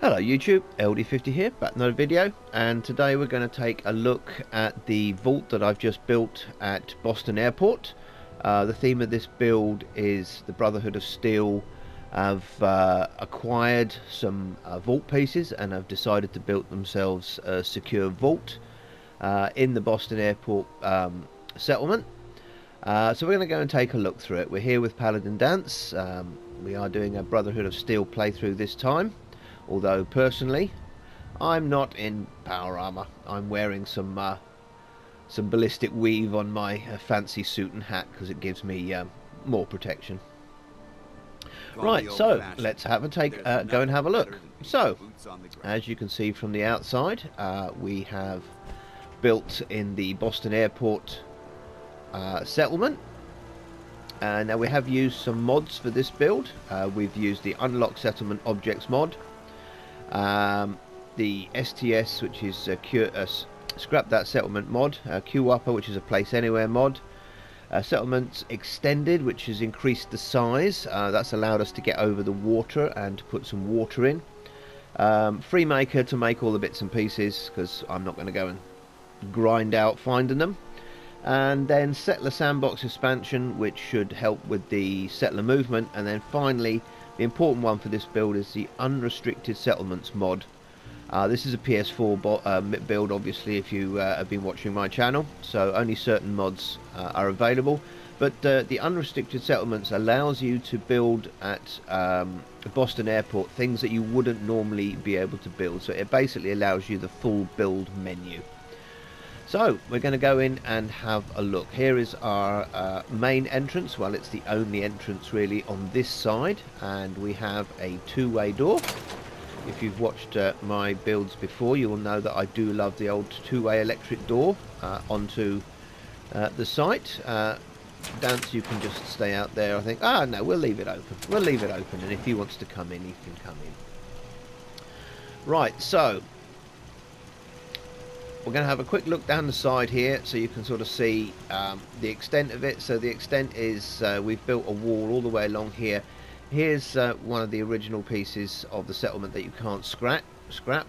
Hello YouTube, LD50 here, back in another video, and today we're going to take a look at the vault that I've just built at Boston Airport. The theme of this build is the Brotherhood of Steel have acquired some vault pieces and have decided to build themselves a secure vault in the Boston Airport settlement. So we're going to go and take a look through it. We're here with Paladin Dance. We are doing a Brotherhood of Steel playthrough this time. Although personally, I'm not in power armor. I'm wearing some ballistic weave on my fancy suit and hat because it gives me more protection. Right, so let's have a go and have a look. So, as you can see from the outside, we have built in the Boston Airport settlement. Now we have used some mods for this build. We've used the Unlock Settlement Objects mod. The STS, which is Scrap That Settlement mod, QWAPA, which is a Place Anywhere mod, Settlements Extended, which has increased the size, that's allowed us to get over the water and to put some water in, Freemaker to make all the bits and pieces, because I'm not going to go and grind out finding them, and then Settler Sandbox Expansion, which should help with the settler movement, and then finally the important one for this build is the Unrestricted Settlements mod. This is a PS4 build, obviously, if you have been watching my channel, so only certain mods are available. But the Unrestricted Settlements allows you to build at Boston Airport things that you wouldn't normally be able to build. So it basically allows you the full build menu. So we're going to go in and have a look. Here is our main entrance. Well, it's the only entrance really on this side, and we have a two-way door. If you've watched my builds before, you will know that I do love the old two-way electric door onto the site. Dance, you can just stay out there. I think, no, we'll leave it open. We'll leave it open, and if he wants to come in, he can come in. Right, so we're going to have a quick look down the side here so you can sort of see the extent of it. So the extent is we've built a wall all the way along here. Here's one of the original pieces of the settlement that you can't scrap. Scrap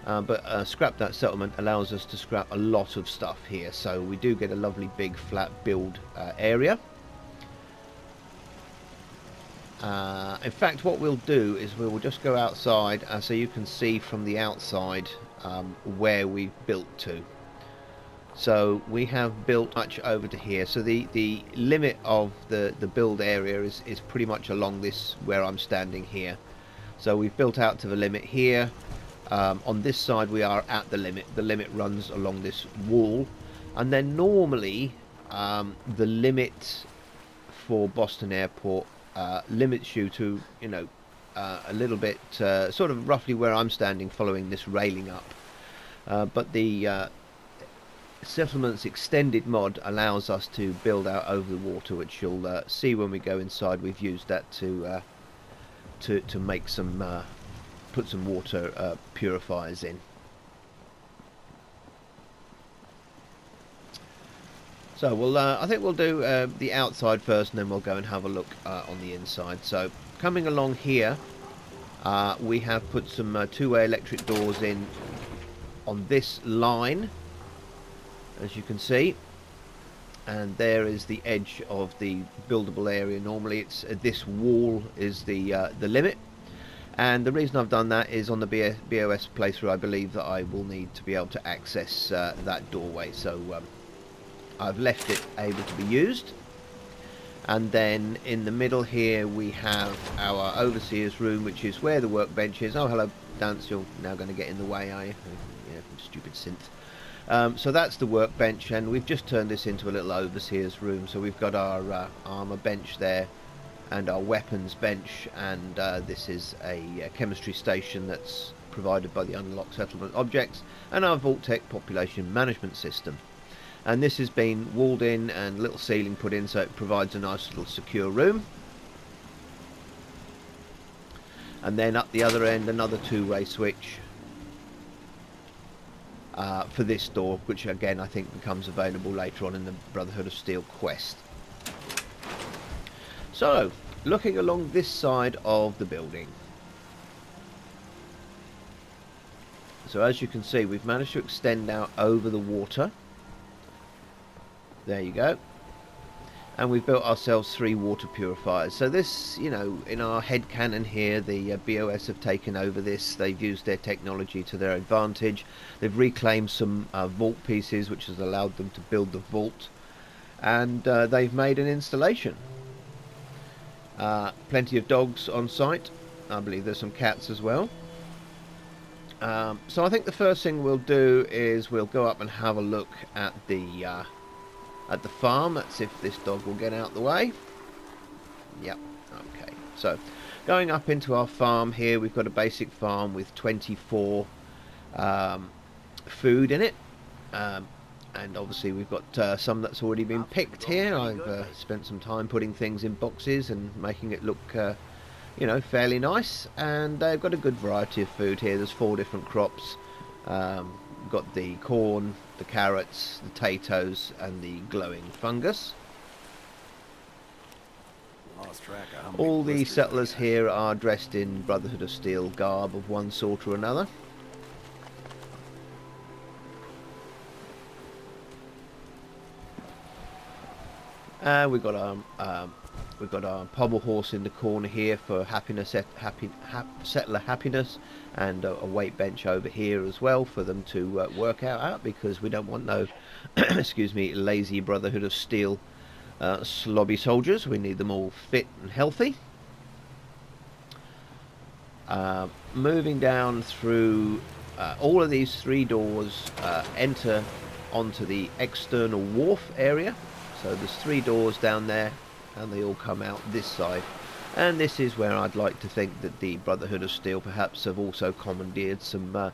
That Settlement allows us to scrap a lot of stuff here. So we do get a lovely big flat build area. In fact, what we'll do is we will just go outside so you can see from the outside where we've built to. So we have built much over to here. So the limit of the build area is pretty much along this where I'm standing here. So we've built out to the limit here. On this side we are at the limit. The limit runs along this wall, and then normally the limit for Boston Airport limits you to, you know, a little bit sort of roughly where I'm standing following this railing up, but the Settlements Extended mod allows us to build out over the water, which you'll see when we go inside. We've used that to make some put some water purifiers in. So we'll I think we'll do the outside first, and then we'll go and have a look on the inside. So coming along here, we have put some two-way electric doors in on this line, as you can see, and there is the edge of the buildable area. Normally it's this wall is the limit, and the reason I've done that is on the BOS playthrough I believe that I will need to be able to access that doorway, so I've left it able to be used. And then in the middle here we have our overseer's room, which is where the workbench is. Oh, hello Dance, you're now going to get in the way, are you? Yeah, stupid synth. So that's the workbench, and we've just turned this into a little overseer's room. So we've got our armor bench there and our weapons bench, and this is a chemistry station that's provided by the Unlock Settlement Objects, and our Vault-Tec population management system. And this has been walled in and little ceiling put in, so it provides a nice little secure room. And then up the other end, another two-way switch for this door, which again I think becomes available later on in the Brotherhood of Steel quest. So, looking along this side of the building, So as you can see, we've managed to extend out over the water. There you go. And we've built ourselves 3 water purifiers. So this, you know, in our headcanon here, the BOS have taken over this. They've used their technology to their advantage. They've reclaimed some vault pieces, which has allowed them to build the vault. And they've made an installation. Plenty of dogs on site. I believe there's some cats as well. So I think the first thing we'll do is we'll go up and have a look at the farm. Let's see if this dog will get out the way. Yep. Okay. So going up into our farm here, we've got a basic farm with 24 food in it. And obviously we've got some that's already been picked here. I've spent some time putting things in boxes and making it look you know, fairly nice. And they've got a good variety of food here. There's 4 different crops. Got the corn, the carrots, the potatoes, and the glowing fungus. All the settlers here are dressed in Brotherhood of Steel garb of one sort or another. We've got our pommel horse in the corner here for happiness, settler happiness, and a weight bench over here as well for them to work out, because we don't want no excuse me, lazy Brotherhood of Steel slobby soldiers. We need them all fit and healthy. Moving down through all of these 3 doors enter onto the external wharf area. So there's 3 doors down there, and they all come out this side. And this is where I'd like to think that the Brotherhood of Steel perhaps have also commandeered some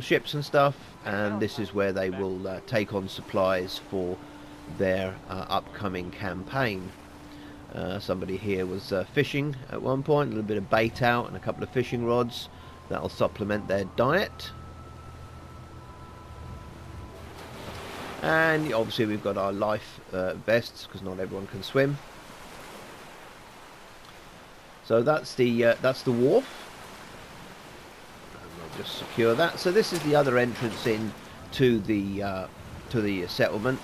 ships and stuff, and this is where they will take on supplies for their upcoming campaign. Somebody here was fishing at one point, a little bit of bait out and a couple of fishing rods. That'll supplement their diet. And obviously we've got our life vests, because not everyone can swim. So that's the wharf. And we'll just secure that. So this is the other entrance in to the settlement.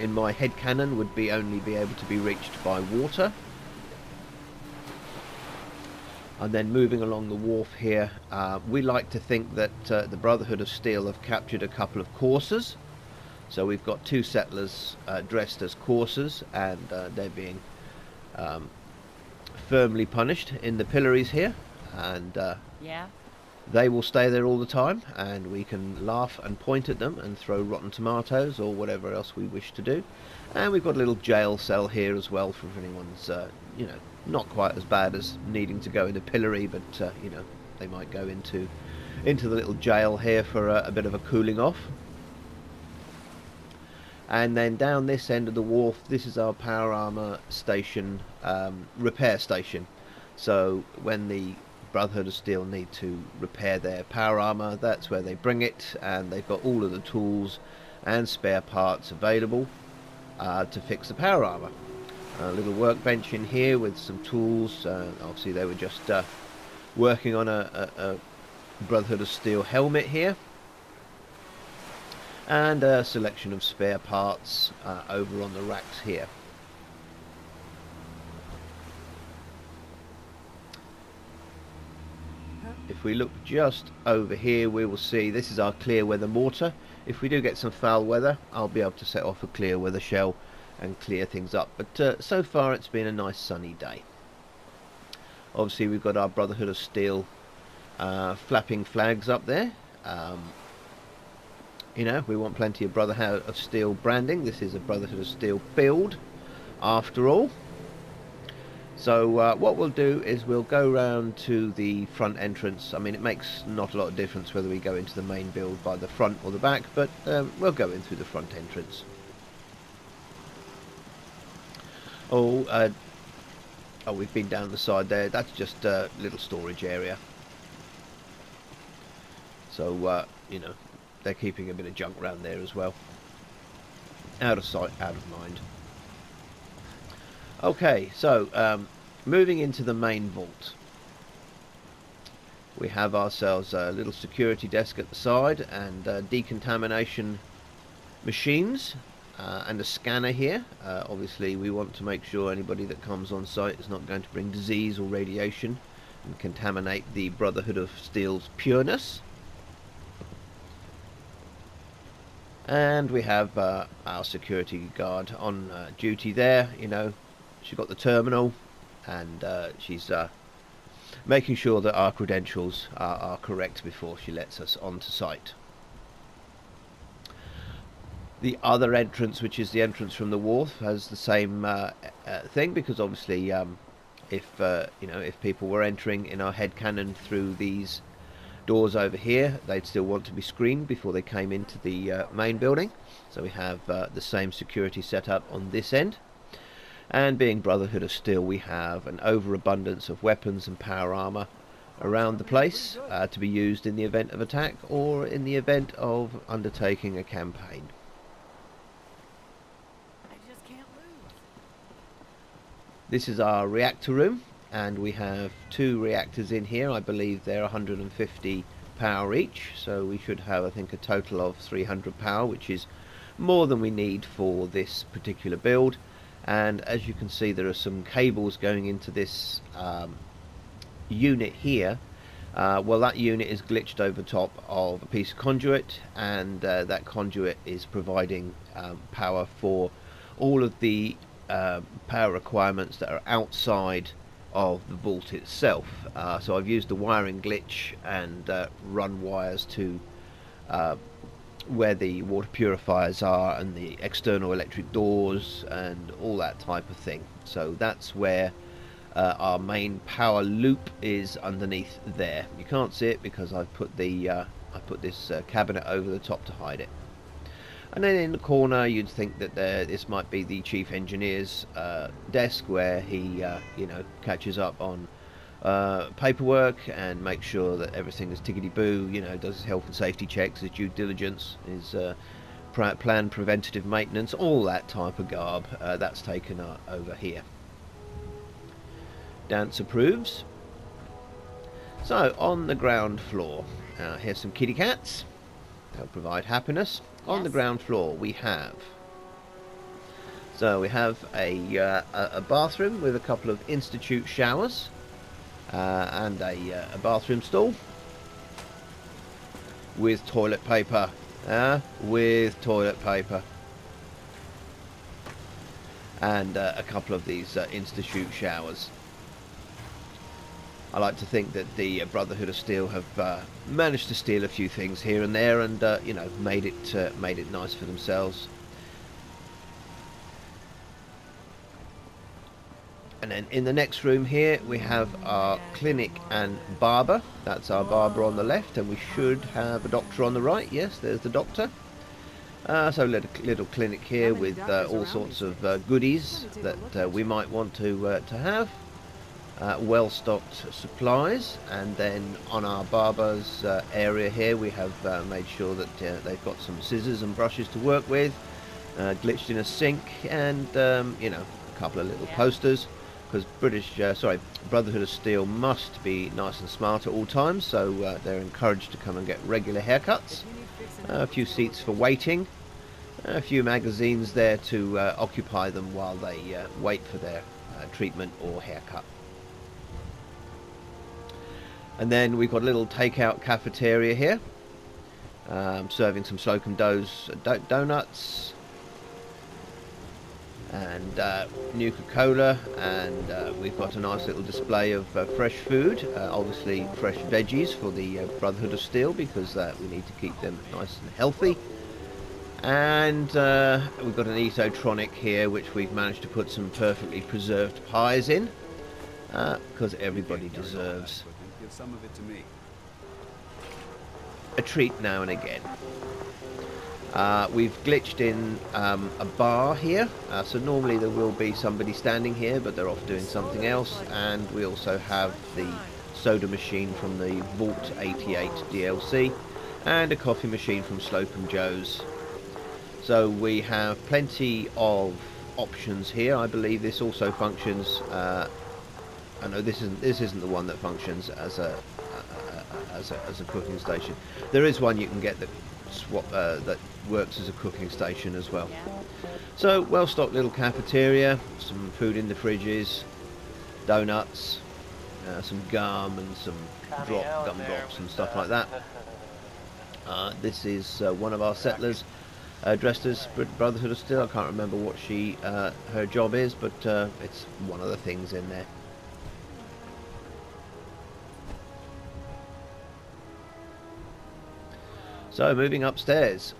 In my headcanon would be only be able to be reached by water. And then moving along the wharf here, we like to think that the Brotherhood of Steel have captured a couple of coursers. So we've got 2 settlers dressed as coursers, and they're being firmly punished in the pillories here. And Yeah. they will stay there all the time, and we can laugh and point at them and throw rotten tomatoes or whatever else we wish to do. And we've got a little jail cell here as well for if anyone's, you know, not quite as bad as needing to go in a pillory, but you know, they might go into the little jail here for a bit of a cooling off. And then down this end of the wharf, this is our power armor station, repair station. So when the Brotherhood of Steel need to repair their power armor, that's where they bring it, and they've got all of the tools and spare parts available to fix the power armor. A little workbench in here with some tools. Obviously they were just working on a Brotherhood of Steel helmet here, and a selection of spare parts over on the racks here. If we look just over here, we will see this is our clear weather mortar. If we do get some foul weather, I'll be able to set off a clear weather shell and clear things up. But so far it's been a nice sunny day. Obviously we've got our Brotherhood of Steel flapping flags up there. You know, we want plenty of Brotherhood of Steel branding. This is a Brotherhood of Steel build after all. So what we'll do is we'll go round to the front entrance. I mean, it makes not a lot of difference whether we go into the main build by the front or the back, but we'll go in through the front entrance. Oh, we've been down the side there. That's just a little storage area. So, you know, they're keeping a bit of junk around there as well. Out of sight, out of mind. Okay, so moving into the main vault. We have ourselves a little security desk at the side, and decontamination machines, and a scanner here. Obviously we want to make sure anybody that comes on site is not going to bring disease or radiation and contaminate the Brotherhood of Steel's pureness. And we have our security guard on duty there. You know, she's got the terminal, and she's making sure that our credentials are correct before she lets us onto site. The other entrance, which is the entrance from the wharf, has the same thing, because obviously if you know, if people were entering in our headcanon through these doors over here, they'd still want to be screened before they came into the main building. So we have the same security setup on this end. And being Brotherhood of Steel, we have an overabundance of weapons and power armor around the place to be used in the event of attack or in the event of undertaking a campaign. This is our reactor room, and we have 2 reactors in here. I believe they're 150 power each, so we should have, I think, a total of 300 power, which is more than we need for this particular build. And as you can see, there are some cables going into this unit here. Well, that unit is glitched over top of a piece of conduit, and that conduit is providing power for all of the power requirements that are outside of the vault itself. So I've used the wiring glitch and run wires to where the water purifiers are and the external electric doors and all that type of thing. So that's where our main power loop is, underneath there. You can't see it because I've put the I put this cabinet over the top to hide it. And then in the corner, you'd think that this might be the chief engineer's desk, where he you know, catches up on paperwork and makes sure that everything is tickety-boo, you know, does his health and safety checks, his due diligence, his planned preventative maintenance, all that type of garb. That's taken over here. Dance approves. So on the ground floor, here's some kitty cats. They'll provide happiness. Yes. On the ground floor we have a bathroom with a couple of institute showers, and a bathroom stall with toilet paper. And a couple of these institute showers. I like to think that the Brotherhood of Steel have managed to steal a few things here and there, and you know, made it nice for themselves. And then in the next room here we have our clinic and barber. That's our barber on the left, and we should have a doctor on the right. Yes, there's the doctor. So little clinic here with all sorts of goodies that we might want to have. Well-stocked supplies, and then on our barber's area here we have made sure that they've got some scissors and brushes to work with, glitched in a sink, and you know, a couple of little posters, because Brotherhood of Steel must be nice and smart at all times, so they're encouraged to come and get regular haircuts. A few seats for waiting, a few magazines there to occupy them while they wait for their treatment or haircut. And then we've got a little takeout cafeteria here, serving some Slocum donuts and Nuka-Cola, and we've got a nice little display of fresh food, obviously fresh veggies for the Brotherhood of Steel, because we need to keep them nice and healthy. And we've got an Esotronic here, which we've managed to put some perfectly preserved pies in, because everybody deserves some of it to me. A treat now and again. We've glitched in a bar here, so normally there will be somebody standing here, but they're off doing something else. And we also have the soda machine from the Vault 88 DLC, and a coffee machine from Slocum Joe's. So we have plenty of options here. I believe this also functions. I know this isn't the one that functions as a as a cooking station. There is one you can get that that works as a cooking station as well. So well-stocked little cafeteria, some food in the fridges, donuts, some gum and some gum drops and stuff like that. This is one of our settlers dressed as Brotherhood of Steel. I can't remember what her job is, but it's one of the things in there. So moving upstairs.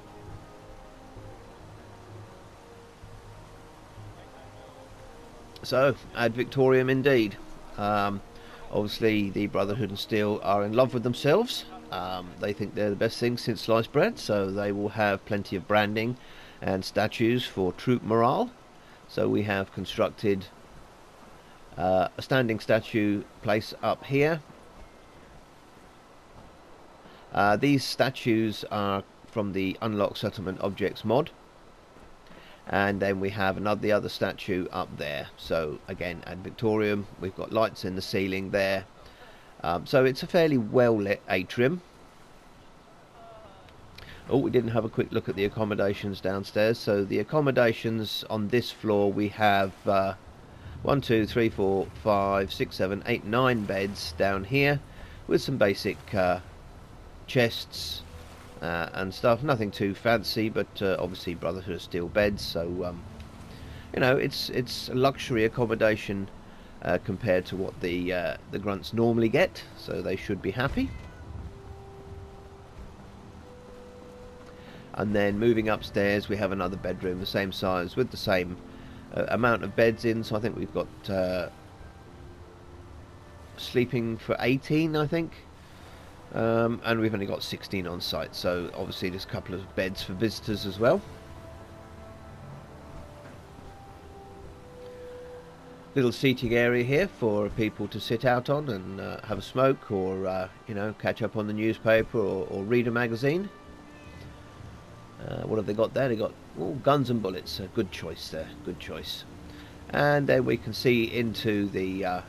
So ad Victorium indeed. Obviously the Brotherhood of Steel are in love with themselves. They think they're the best thing since sliced bread, so they will have plenty of branding and statues for troop morale. So we have constructed a standing statue place up here. These statues are from the Unlock Settlement Objects mod, and then we have the other statue up there. So again, ad Victorium, we've got lights in the ceiling there. So it's a fairly well lit atrium. Oh, we didn't have a quick look at the accommodations downstairs. So the accommodations on this floor, we have 1, 2, 3, 4, 5, 6, 7, 8, 9 beds down here with some basic chests and stuff. Nothing too fancy, but obviously Brotherhood of Steel beds. So you know, it's a luxury accommodation compared to what the grunts normally get. So they should be happy. And then moving upstairs, we have another bedroom the same size with the same amount of beds in. So I think we've got sleeping for 18, I think. And we've only got 16 on site, so obviously there's a couple of beds for visitors as well. Little seating area here for people to sit out on and have a smoke, or you know, catch up on the newspaper, or read a magazine. What have they got there? They got guns and bullets. A good choice there, good choice. And then we can see into the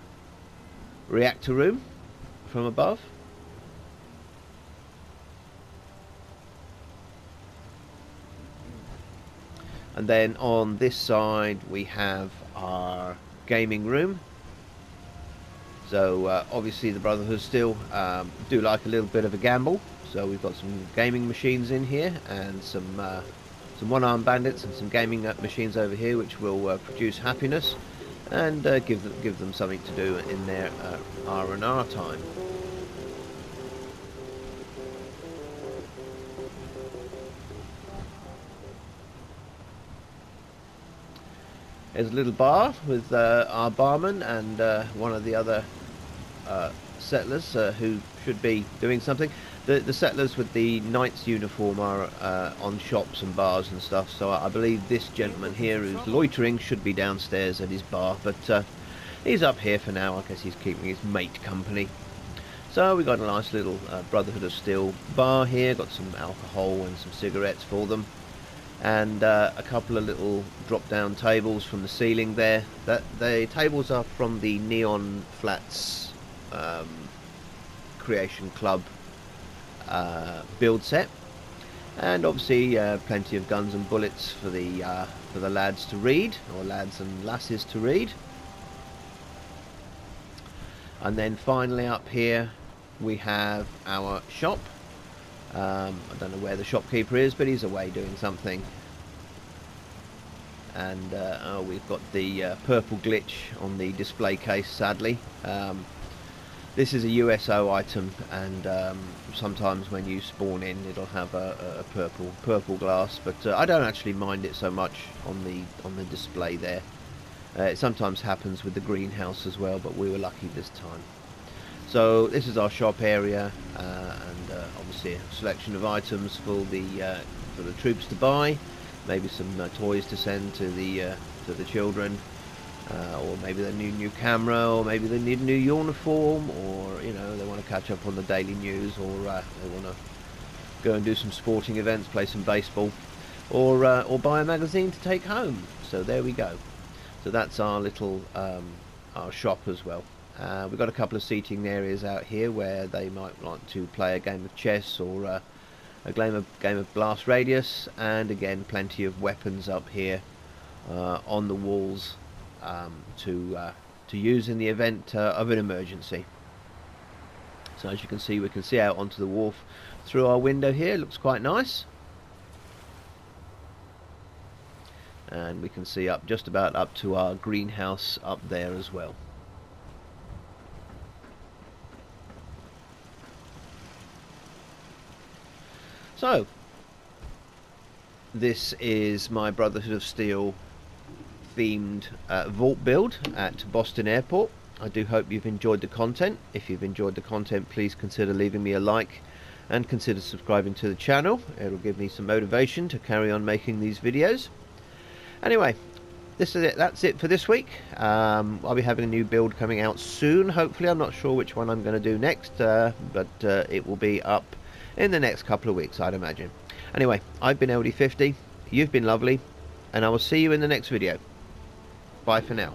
reactor room from above. And then on this side we have our gaming room. So obviously the Brotherhood still do like a little bit of a gamble. So we've got some gaming machines in here, and some one-armed bandits and some gaming machines over here, which will produce happiness and give them something to do in their R&R time. There's a little bar with our barman and one of the other settlers who should be doing something. The settlers with the knight's uniform are on shops and bars and stuff, so I believe this gentleman here who's loitering should be downstairs at his bar, but he's up here for now. I guess he's keeping his mate company. So we've got a nice little Brotherhood of Steel bar here, got some alcohol and some cigarettes for them, and a couple of little drop-down tables from the ceiling there. The tables are from the Neon Flats Creation Club build set, and obviously plenty of guns and bullets for the lads to read, or lads and lasses to read. And then finally up here we have our shop. I don't know where the shopkeeper is, but he's away doing something. And we've got the purple glitch on the display case, sadly. This is a USO item, and sometimes when you spawn in it'll have a purple glass, but I don't actually mind it so much on the display there. It sometimes happens with the greenhouse as well, but we were lucky this time. So this is our shop area, and obviously a selection of items for the troops to buy, maybe some toys to send to the children. Or maybe they need a new camera, or maybe they need a new uniform, or you know, they want to catch up on the daily news, or they want to go and do some sporting events, play some baseball, or buy a magazine to take home. So there we go. So that's our little our shop as well, We've got a couple of seating areas out here where they might like to play a game of chess or a game of blast radius, and again plenty of weapons up here on the walls to use in the event of an emergency. So as you can see, we can see out onto the wharf through our window here. It looks quite nice. And we can see up just about up to our greenhouse up there as well. So this is my Brotherhood of Steel themed vault build at Boston Airport. I do hope you've enjoyed the content. If you've enjoyed the content, please consider leaving me a like and consider subscribing to the channel. It'll give me some motivation to carry on making these videos. Anyway, this is it. That's it for this week. I'll be having a new build coming out soon, hopefully. I'm not sure which one I'm going to do next, but it will be up in the next couple of weeks, I'd imagine. Anyway, I've been LD50, you've been lovely, and I will see you in the next video. Bye for now.